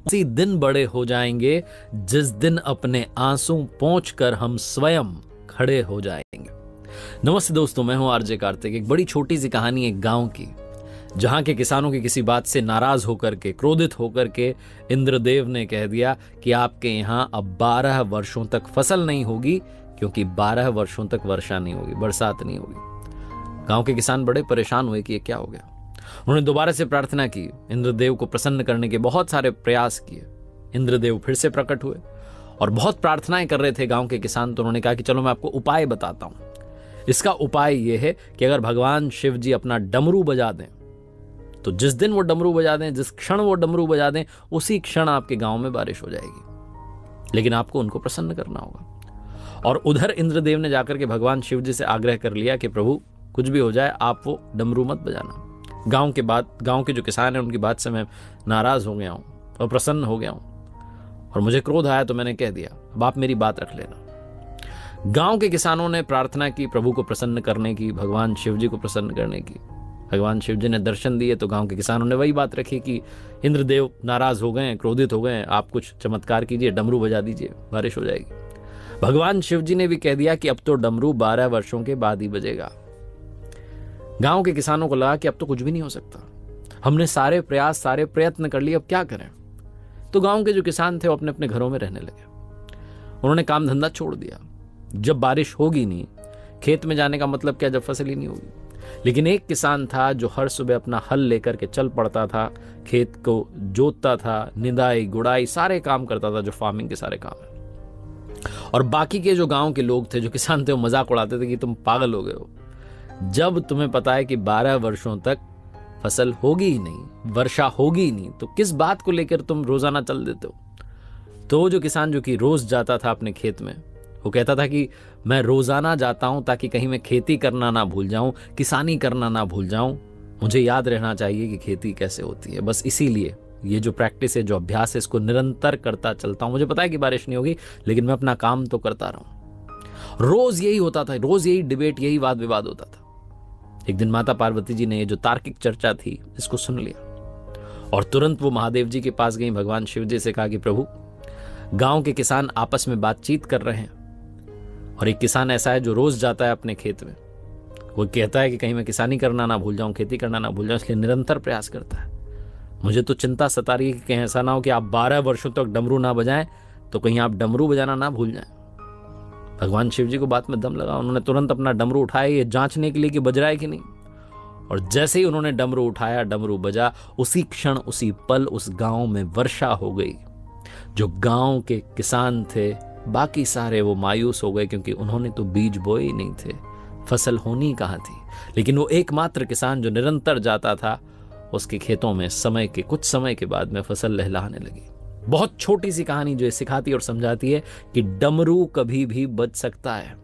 उसी दिन बड़े हो जाएंगे जिस दिन अपने आंसू पोंछकर हम स्वयं खड़े हो जाएंगे। नमस्ते दोस्तों, मैं हूं आरजे कार्तिक। एक बड़ी छोटी सी कहानी एक गांव की, जहां के किसानों की किसी बात से नाराज होकर के, क्रोधित होकर के इंद्रदेव ने कह दिया कि आपके यहां अब 12 वर्षों तक फसल नहीं होगी, क्योंकि 12 वर्षों तक वर्षा नहीं होगी, बरसात नहीं होगी। गांव के किसान बड़े परेशान हुए कि ये क्या हो गया। उन्होंने दोबारा से प्रार्थना की, इंद्रदेव को प्रसन्न करने के बहुत सारे प्रयास किए। इंद्रदेव फिर से प्रकट हुए और बहुत प्रार्थनाएं कर रहे थे गांव के किसान। तो उन्होंने कहा कि चलो मैं आपको उपाय बताता हूं। इसका उपाय यह है कि अगर भगवान शिव जी अपना डमरू बजा दें, तो जिस दिन वो डमरू बजा दें, जिस क्षण वो डमरू बजा दें, उसी क्षण आपके गांव में बारिश हो जाएगी। लेकिन आपको उनको प्रसन्न करना होगा। और उधर इंद्रदेव ने जाकर के भगवान शिव जी से आग्रह कर लिया कि प्रभु कुछ भी हो जाए, आप वो डमरू मत बजाना। गांव के जो किसान हैं उनकी बात से मैं नाराज हो गया हूं और प्रसन्न हो गया हूं और मुझे क्रोध आया, तो मैंने कह दिया अब आप मेरी बात रख लेना। गांव के किसानों ने प्रार्थना की प्रभु को प्रसन्न करने की, भगवान शिव जी को प्रसन्न करने की। भगवान शिव जी ने दर्शन दिए तो गांव के किसानों ने वही बात रखी कि इंद्रदेव नाराज हो गए, क्रोधित हो गए, आप कुछ चमत्कार कीजिए, डमरू बजा दीजिए, बारिश हो जाएगी। भगवान शिव जी ने भी कह दिया कि अब तो डमरू 12 वर्षों के बाद ही बजेगा। गांव के किसानों को लगा कि अब तो कुछ भी नहीं हो सकता, हमने सारे प्रयास, सारे प्रयत्न कर लिए, अब क्या करें। तो गांव के जो किसान थे वो अपने अपने घरों में रहने लगे। उन्होंने काम धंधा छोड़ दिया। जब बारिश होगी नहीं, खेत में जाने का मतलब क्या, जब फसल ही नहीं होगी। लेकिन एक किसान था जो हर सुबह अपना हल लेकर के चल पड़ता था, खेत को जोतता था, निदाई गुड़ाई सारे काम करता था, जो फार्मिंग के सारे काम है। और बाकी के जो गांव के लोग थे, जो किसान थे, वो मजाक उड़ाते थे कि तुम पागल हो गए हो। जब तुम्हें पता है कि 12 वर्षों तक फसल होगी ही नहीं, वर्षा होगी ही नहीं, तो किस बात को लेकर तुम रोजाना चल देते हो। तो जो किसान जो कि रोज जाता था अपने खेत में, वो कहता था कि मैं रोजाना जाता हूं ताकि कहीं मैं खेती करना ना भूल जाऊं, किसानी करना ना भूल जाऊं। मुझे याद रहना चाहिए कि खेती कैसे होती है। बस इसीलिए ये जो प्रैक्टिस है, जो अभ्यास है, इसको निरंतर करता चलता हूं। मुझे पता है कि बारिश नहीं होगी, लेकिन मैं अपना काम तो करता रहूं। रोज यही होता था, रोज यही डिबेट, यही वाद विवाद होता था। एक दिन माता पार्वती जी ने ये जो तार्किक चर्चा थी, इसको सुन लिया और तुरंत वो महादेव जी के पास गई, भगवान शिव जी से कहा कि प्रभु, गांव के किसान आपस में बातचीत कर रहे हैं और एक किसान ऐसा है जो रोज जाता है अपने खेत में। वो कहता है कि कहीं मैं किसानी करना ना भूल जाऊं, खेती करना ना भूल जाऊं, इसलिए निरंतर प्रयास करता है। मुझे तो चिंता सता रही है कि कहीं ऐसा ना हो कि आप 12 वर्षों तक डमरू ना बजाएं, तो कहीं आप डमरू बजाना ना भूल जाएं। भगवान शिव जी को बात में दम लगा। उन्होंने तुरंत अपना डमरू उठाया, ये जांचने के लिए कि बज रहा है कि नहीं। और जैसे ही उन्होंने डमरू उठाया, डमरू बजा, उसी क्षण, उसी पल उस गांव में वर्षा हो गई। जो गांव के किसान थे, बाकी सारे वो मायूस हो गए, क्योंकि उन्होंने तो बीज बोए ही नहीं थे, फसल होनी कहां थी। लेकिन वो एकमात्र किसान जो निरंतर जाता था, उसके खेतों में कुछ समय के बाद में फसल लहलहाने लगी। बहुत छोटी सी कहानी जो ये सिखाती और समझाती है कि डमरू कभी भी बज सकता है।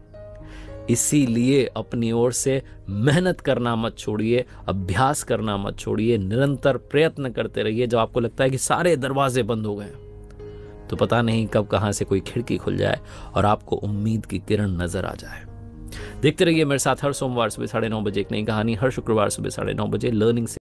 इसीलिए अपनी ओर से मेहनत करना मत छोड़िए, अभ्यास करना मत छोड़िए, निरंतर प्रयत्न करते रहिए। जब आपको लगता है कि सारे दरवाजे बंद हो गए, तो पता नहीं कब कहां से कोई खिड़की खुल जाए और आपको उम्मीद की किरण नजर आ जाए। देखते रहिए मेरे साथ हर सोमवार सुबह 9:30 बजे एक नई कहानी, हर शुक्रवार सुबह 9:30 बजे लर्निंग से।